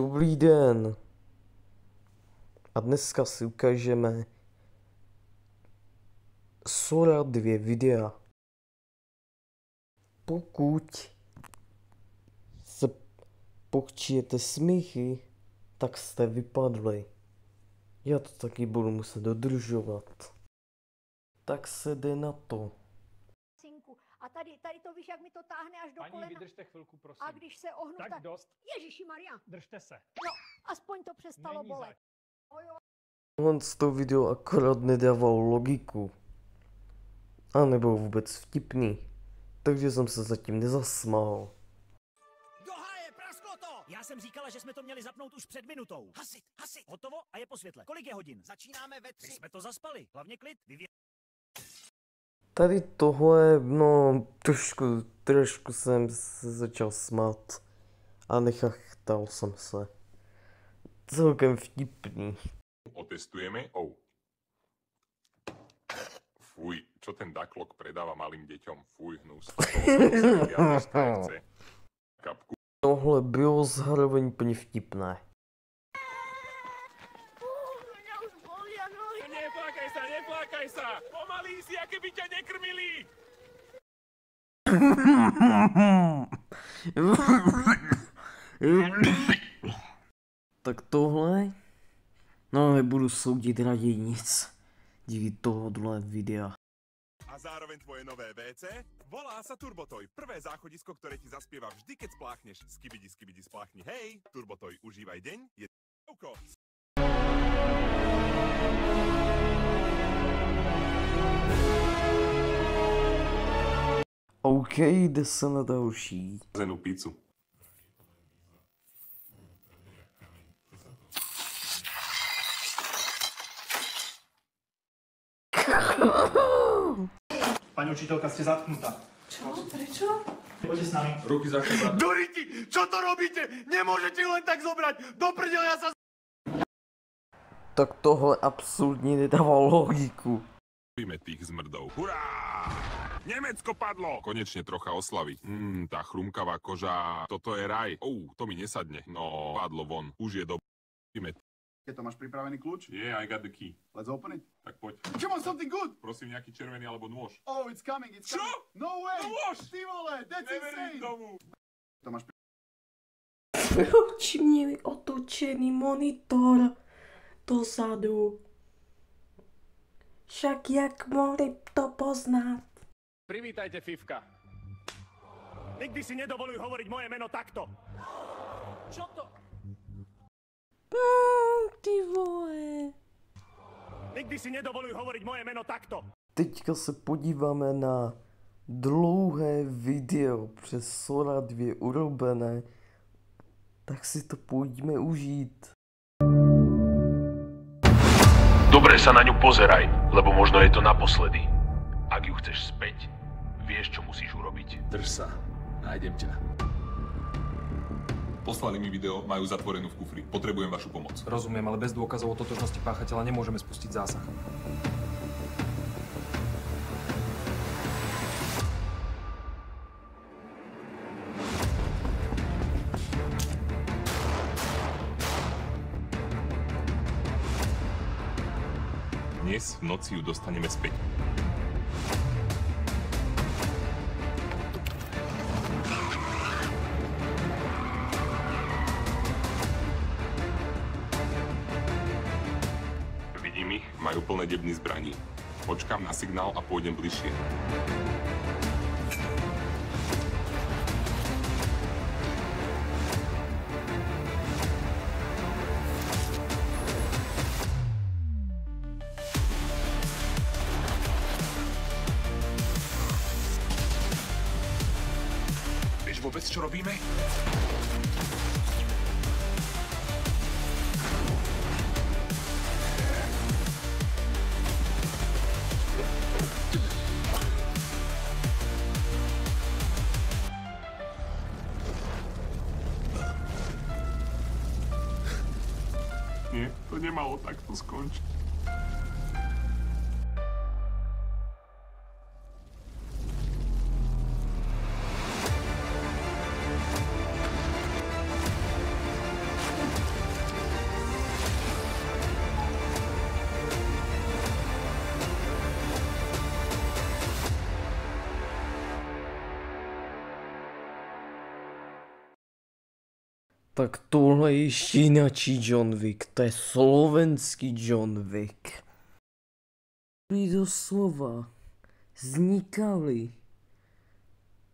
Dobrý den. A dneska si ukážeme Sora 2 videa. Pokud se počijete smíchy, tak jste vypadli. Já to taky budu muset dodržovat. Tak se jde na to. A tady to víš, jak mi to táhne až do Paní, kolena. vydržte chvilku, prosím. A když se ohnu, tak dost. Ježíši Maria. Držte se. No, aspoň to přestalo Není bolet. On z toho video akorát nedával logiku. A nebyl vůbec vtipný. Takže jsem se zatím nezasmál. Do háje, prasklo to! Já jsem říkala, že jsme to měli zapnout už před minutou. Hasit, hasit! Hotovo a je po světle. Kolik je hodin? Začínáme ve 3. Jsme to zaspali. Hlavně klid. Tady tohle, no, trošku jsem se začal smát. A nechachtal jsem se. Celkem vtipný. Otestujeme. Fuj, čo ten Ducklok predáva malým deťom? Fuj, hnus. Kapku. Tohle bylo zároveň úplně vtipné. Neplákaj sa! Pomalý si, aké by ťa nekrmili! Tak tohle? No, nebudu soudit raději nic. Díky tohohle videa. A zároveň tvoje nové WC? Volá sa Turbotoy, prvé záchodisko, ktoré ti zaspieva vždy, keď spláchneš. Skibidi, skibidi, spláchni. Hej, Turbotoy, užívaj deň, je ***ko. OK, jde se na další. Zenú pizzu. Pani učiteľka, ste zatknutá. Čo? Prečo? Poďte s nami. Ruky za seba. Doriti, čo to robíte? Nemôžete ju len tak zobrať! Do prdele, ja sa... Tak tohle absolutně nedávalo logiku. Víme tých zmrdov. Hurá! Nemecko padlo! Konečne trocha oslavy. Tá chrumkavá koža, toto je raj. To mi nesadne. No, padlo von. Už je do... Víme. Keď to máš pripravený kľúč? Yeah, I got the key. Let's open it. Tak poď. Come on, something good! Prosím, nejaký červený alebo nôž. Oh, it's coming, it's Čo? coming. No way! Nôž! Ty vole, that's Neverím insane! tomu. To máš Proč měli otočený monitor dozadu? Však jak mohli to poznat? Privítajte, Fifka. Nikdy si nedovoluj hovoriť moje meno takto. Čo to? Ty vole. Nikdy si nedovoluj hovoriť moje meno takto. Teďka se podíváme na dlouhé video přes Sora 2 urobené. Tak si to pojďme užít. Dobre sa na ňu pozeraj, lebo možno je to naposledy. Ak ju chceš späť, vieš, čo musíš urobiť. Drž sa. Nájdem ťa. Poslali mi video, majú zatvorenú v kufri. Potrebujem vašu pomoc. Rozumiem, ale bez dôkazov o totožnosti páchateľa nemôžeme spustiť zásah. Dnes v noci ju dostaneme späť. Vidím ich, majú plné debny zbraní. Počkám na signál a pôjdem bližšie. Vieš vôbec, čo robíme? Nie, to nemalo takto skončiť. Tak tohle je ještě jinačí John Wick, to je slovenský John Wick. Doslova vznikaly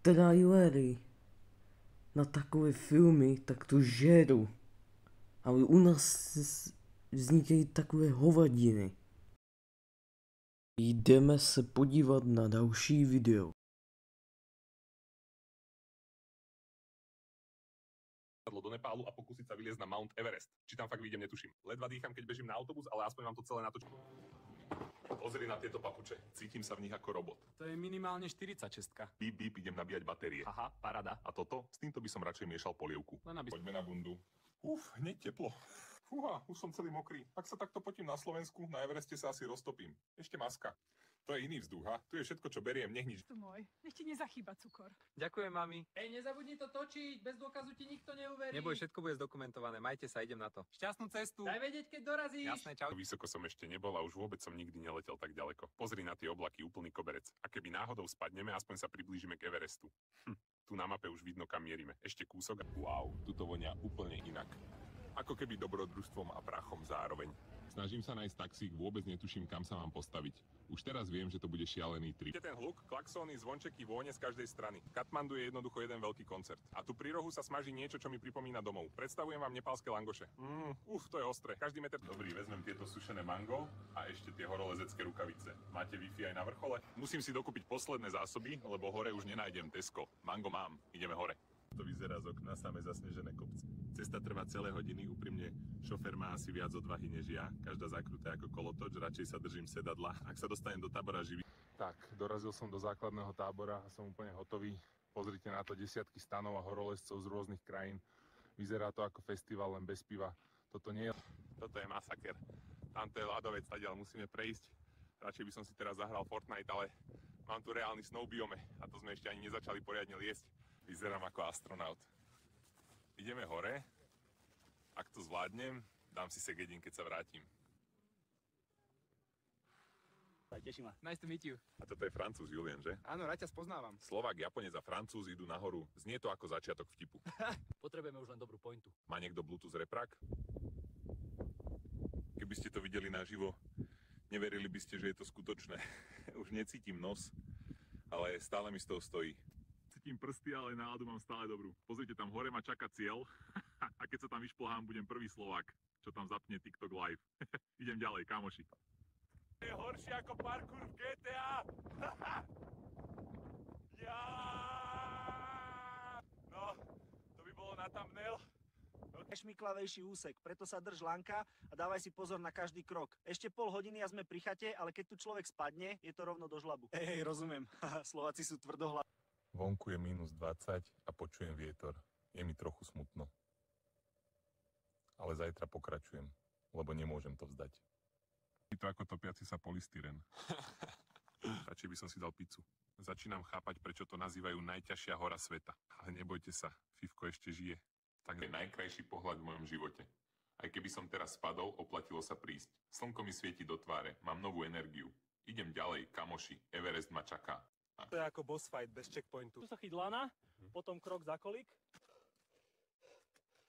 trailery na takové filmy, tak to žeru. Ale u nás vznikají takové hovadiny. Jdeme se podívat na další video. do Nepálu a pokúsiť sa vyliezť na Mount Everest. Či tam fakt vyjdem, netuším. Ledva dýcham, keď bežím na autobus, ale aspoň vám to celé natočím. Pozri na tieto papuče. Cítim sa v nich ako robot. To je minimálne 46. Bíp, bíp, idem nabíjať batérie. Aha, parada. A toto? S týmto by som radšej miešal polievku. Poďme na bundu. Hneď teplo. Fúha, už som celý mokrý. Ak sa takto potím na Slovensku, na Evereste sa asi roztopím. Ešte maska. To je iný vzduch, ha? Tu je všetko, čo beriem, nech nič. Tu môj, nech ti nezachýba cukor. Ďakujem, mami. Hej, nezabudni to točiť, bez dôkazu ti nikto neuverí. Neboj, všetko bude zdokumentované, majte sa, idem na to. Šťastnú cestu. Daj vedieť, keď dorazíš. Jasné, čau. Vysoko som ešte nebol a už vôbec som nikdy neletel tak ďaleko. Pozri na tie oblaky, úplný koberec. A keby náhodou spadneme, aspoň sa priblížime k Everestu. Tu na mape už vidno, kam mierime. Ešte kúsok. Wow, tu to vonia úplne inak. Ako keby dobrodružstvom a prachom zároveň. Snažím sa nájsť taxík, vôbec netuším, kam sa mám postaviť. Už teraz viem, že to bude šialený trip. Ten hluk, klaxóny, zvončeky, vône z každej strany. Katmandu je jednoducho jeden veľký koncert. A tu pri rohu sa smaží niečo, čo mi pripomína domov. Predstavujem vám nepálske langoše. To je ostré. Každý meter. Dobrý, vezmem tieto sušené mango a ešte tie horolezecké rukavice. Máte Wi-Fi aj na vrchole? Musím si dokúpiť posledné zásoby, lebo hore už nenájdem Tesco. Mango mám. Ideme hore. To vyzerá z okna, samé zasnežené kopce. Cesta trvá celé hodiny, úprimne šofér má asi viac odvahy než ja. Každá zakrutá ako kolotoč, radšej sa držím sedadla. Ak sa dostanem do tábora živý. Tak, dorazil som do základného tábora a som úplne hotový. Pozrite na to, desiatky stanov a horolezcov z rôznych krajín. Vyzerá to ako festival, len bez piva. Toto nie je... Toto je masaker. Tamto je ľadovec, tadiaľ musíme prejsť. Radšej by som si teraz zahral Fortnite, ale mám tu reálny snowbiome a to sme ešte ani nezačali poriadne liesť. Vyzerám ako astronaut. Ideme hore. Ak to zvládnem, dám si segedin, keď sa vrátim. Teším ma. Nice to meet you. A toto je Francúz Julien, že? Áno, rád ťa spoznávam. Slovák, Japonec a Francúz idú nahoru. Znie to ako začiatok vtipu. Potrebujeme už len dobrú pointu. Má niekto Bluetooth reprak? Keby ste to videli naživo, neverili by ste, že je to skutočné. Už necítim nos, ale stále mi z toho stojí. Cítim prsty, ale náladu mám stále dobrú. Pozrite, tam hore ma čaká cieľ a keď sa tam vyšplhám, budem prvý Slovák, čo tam zapne TikTok live. Idem ďalej, kamoši. Je horšie ako parkour v GTA. No, to by bolo na thumbnail. Šmiklavejší úsek, preto sa drž lanka a dávaj si pozor na každý krok. Ešte pol hodiny a sme pri chate, ale keď tu človek spadne, je to rovno do žlabu. Hej, rozumiem. Slováci sú tvrdohlavní. Vonku je -20 a počujem vietor. Je mi trochu smutno. Ale zajtra pokračujem, lebo nemôžem to vzdať. Je to ako topiaci sa polystyren. Radšej by som si dal pizzu. Začínam chápať, prečo to nazývajú najťažšia hora sveta. Ale nebojte sa, Fivko ešte žije. Tak je najkrajší pohľad v mojom živote. Aj keby som teraz spadol, oplatilo sa prísť. Slnko mi svieti do tváre, mám novú energiu. Idem ďalej, kamoši, Everest ma čaká. To je ako boss fight bez checkpointu. Tu sa chytlána, potom krok za kolík.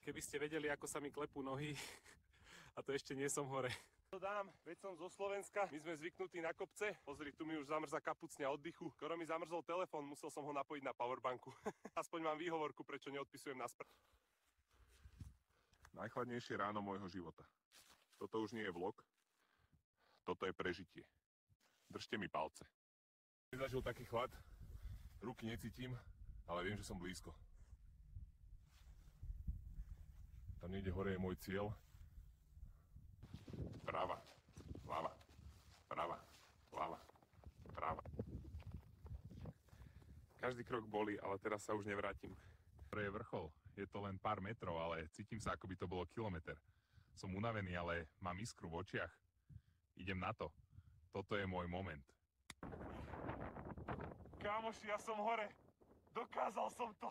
Keby ste vedeli, ako sa mi klepú nohy, a to ešte nie som hore. To dám, veď som zo Slovenska, my sme zvyknutí na kopce. Pozri, tu mi už zamrzá kapucňa oddychu. Skoro mi zamrzol telefón, musel som ho napojiť na powerbanku. Aspoň mám výhovorku, prečo neodpisujem na Najchladnejšie ráno môjho života. Toto už nie je vlog, toto je prežitie. Držte mi palce. Nezažil taký chlad, ruky necítim, ale viem, že som blízko. Tam niekde hore je môj cieľ. Práva, ľava, práva, ľava, práva. Každý krok bolí, ale teraz sa už nevrátim. To je vrchol, je to len pár metrov, ale cítim sa, ako by to bolo kilometr. Som unavený, ale mám iskru v očiach. Idem na to. Toto je môj moment. Kámoši, ja som hore. Dokázal som to.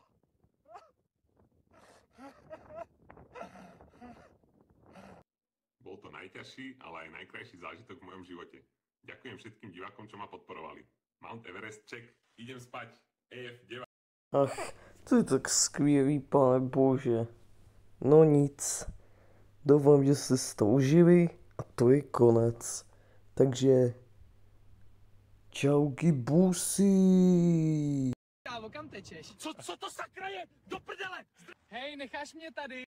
Bol to najťažší, ale aj najkrajší zážitok v mojom živote. Ďakujem všetkým divákom, čo ma podporovali. Mount Everest check. Idem spať. EF 9. Ach, to je tak skvělý, pane bože. No nic. Doufám, že jste to užili a to je konec. Takže čauky busy. Kávo, kam tečeš? Co to sakra je? Do prdele! Hej, necháš mě tady?